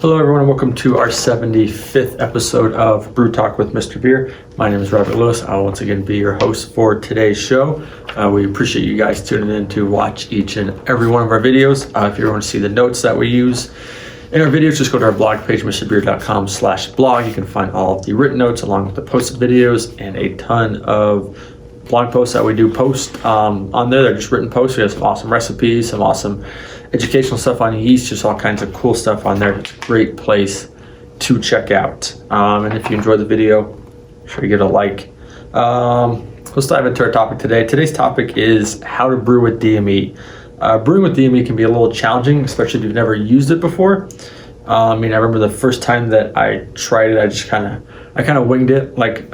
Hello everyone and welcome to our 75th episode of BrewTalk with Mr.Beer. My name is Robert Lewis. I'll once again be your host for today's show. We appreciate you guys tuning in to watch each and every one of our videos. If you want to see the notes that we use in our videos, just go to our blog page, mrbeer.com/blog. You can find all of the written notes along with the posted videos and a ton of blog posts that we do post on there. They're just written posts. We have some awesome recipes, some awesome educational stuff on yeast, just all kinds of cool stuff on there. It's a great place to check out. And if you enjoyed the video, be sure to give it a like. Let's dive into our topic today. Today's topic is how to brew with DME. Brewing with DME can be a little challenging, especially if you've never used it before. I remember the first time that I tried it, I kind of winged it like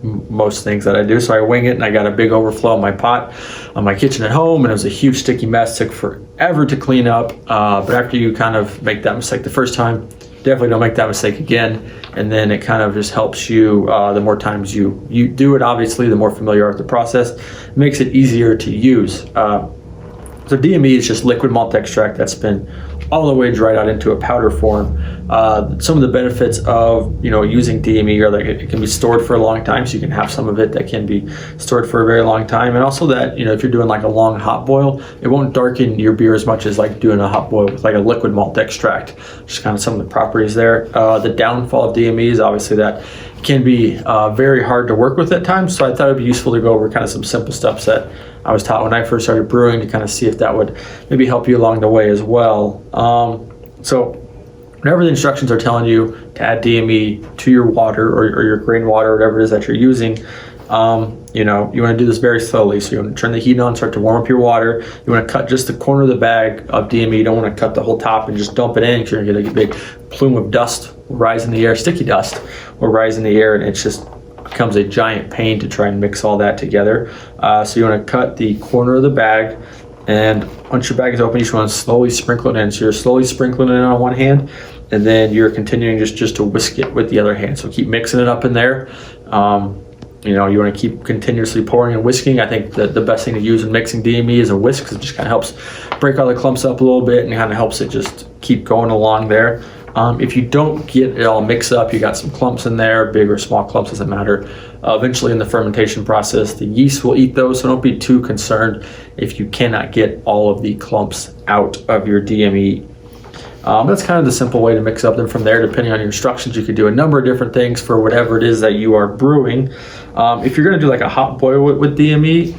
most things that I do. So I wing it and I got a big overflow in my pot on my kitchen at home, and it was a huge sticky mess. Took forever to clean up. But after you kind of make that mistake the first time, definitely don't make that mistake again. And then it kind of just helps you, the more times you do it, obviously, the more familiar you are with the process. It makes it easier to use. So DME is just liquid malt extract that's been all the way dried out into a powder form. Some of the benefits of using DME are that it can be stored for a long time, so you can have some of it that can be stored for a very long time, and also that if you're doing like a long hot boil, it won't darken your beer as much as like doing a hot boil with like a liquid malt extract. Just kind of some of the properties there. The downfall of DME is obviously that it can be very hard to work with at times, so I thought it'd be useful to go over kind of some simple steps that I was taught when I first started brewing to kind of see if that would maybe help you along the way as well. So whenever the instructions are telling you to add DME to your water or your grain water, or whatever it is that you're using, you want to do this very slowly. So you want to turn the heat on, start to warm up your water. You want to cut just the corner of the bag of DME. You don't want to cut the whole top and just dump it in, because you're going to get a big plume of dust will rise in the air, sticky dust will rise in the air, and it's just becomes a giant pain to try and mix all that together. So you want to cut the corner of the bag, and once your bag is open, you just want to slowly sprinkle it in. So you're slowly sprinkling it in on one hand, and then you're continuing just to whisk it with the other hand. So keep mixing it up in there. You want to keep continuously pouring and whisking. I think that the best thing to use in mixing DME is a whisk, because it just kind of helps break all the clumps up a little bit and kind of helps it just keep going along there. If you don't get it all mixed up, you got some clumps in there, big or small clumps, doesn't matter. Eventually in the fermentation process, the yeast will eat those, so don't be too concerned if you cannot get all of the clumps out of your DME. That's kind of the simple way to mix up. Then from there, depending on your instructions, you could do a number of different things for whatever it is that you are brewing. If you're going to do like a hot boil with DME,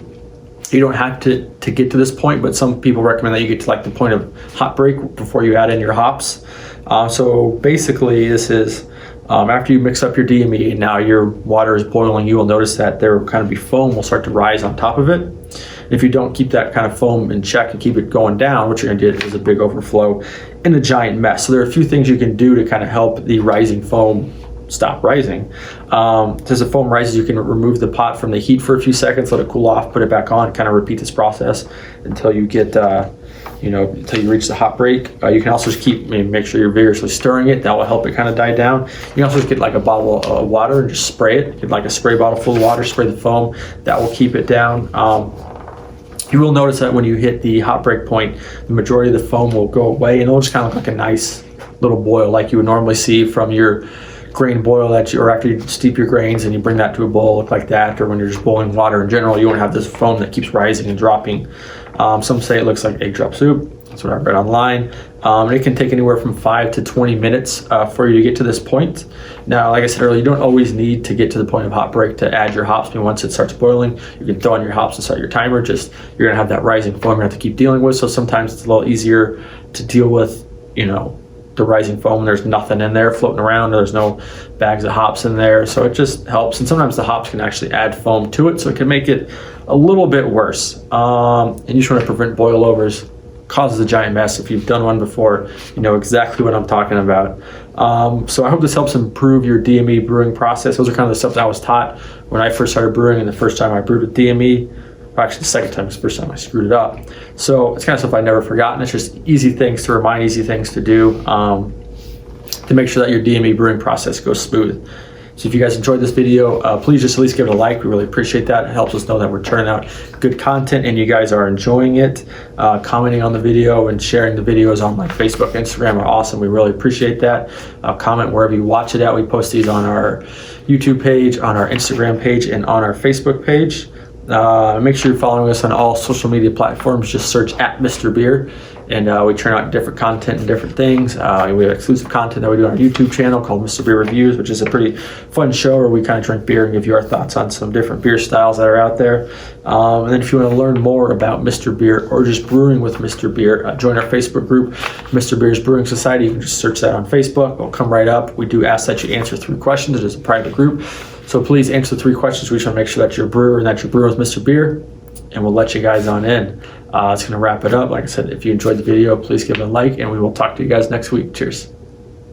you don't have to get to this point, but some people recommend that you get to like the point of hot break before you add in your hops. So basically this is after you mix up your DME and now your water is boiling, you will notice that there will kind of be foam will start to rise on top of it. If you don't keep that kind of foam in check and keep it going down, what you're going to get is a big overflow and a giant mess. So there are a few things you can do to kind of help the rising foam stop rising. As the foam rises, you can remove the pot from the heat for a few seconds, let it cool off, put it back on, kind of repeat this process until you get until you reach the hot break. You can also just make sure you're vigorously stirring it. That will help it kind of die down. You can also just get like a bottle of water and just spray it. Get like a spray bottle full of water, spray the foam. That will keep it down. You will notice that when you hit the hot break point, the majority of the foam will go away, and it'll just kind of look like a nice little boil like you would normally see from your grain boil or after you steep your grains and you bring that to a boil, look like that. Or when you're just boiling water in general, you won't have this foam that keeps rising and dropping. Some say it looks like egg drop soup. That's what I read online. It can take anywhere from 5 to 20 minutes for you to get to this point. Now, like I said earlier, you don't always need to get to the point of hot break to add your hops. I mean, once it starts boiling, you can throw in your hops and start your timer. You're gonna have that rising foam you have to keep dealing with. So sometimes it's a little easier to deal with, the rising foam. There's nothing in there floating around. There's no bags of hops in there. So it just helps. And sometimes the hops can actually add foam to it, so it can make it a little bit worse. And you just want to prevent boil overs. Causes a giant mess. If you've done one before, you know exactly what I'm talking about. So I hope this helps improve your DME brewing process. Those are kind of the stuff that I was taught when I first started brewing, and the first time I brewed with DME. Actually, the second time was the first time I screwed it up. So it's kind of stuff I've never forgotten. It's just easy things to remind, easy things to do to make sure that your DME brewing process goes smooth. So if you guys enjoyed this video, please just at least give it a like. We really appreciate that. It helps us know that we're turning out good content and you guys are enjoying it. Commenting on the video and sharing the videos on like Facebook, Instagram are awesome. We really appreciate that. Comment wherever you watch it at. We post these on our YouTube page, on our Instagram page, and on our Facebook page. Make sure you're following us on all social media platforms. Just search at Mr.Beer, and we turn out different content and different things. We have exclusive content that we do on our YouTube channel called Mr.Beer Reviews, which is a pretty fun show where we kind of drink beer and give you our thoughts on some different beer styles that are out there. And then if you want to learn more about Mr. Beer or just brewing with Mr. Beer, join our Facebook group, Mr. Beer's Brewing Society. You can just search that on Facebook. It'll come right up. We do ask that you answer 3 questions. It is a private group. So please answer 3 questions. We just want to make sure that you're a brewer and that you're brewing with Mr. Beer, and we'll let you guys on in. It's going to wrap it up. Like I said, if you enjoyed the video, please give it a like, and we will talk to you guys next week. Cheers.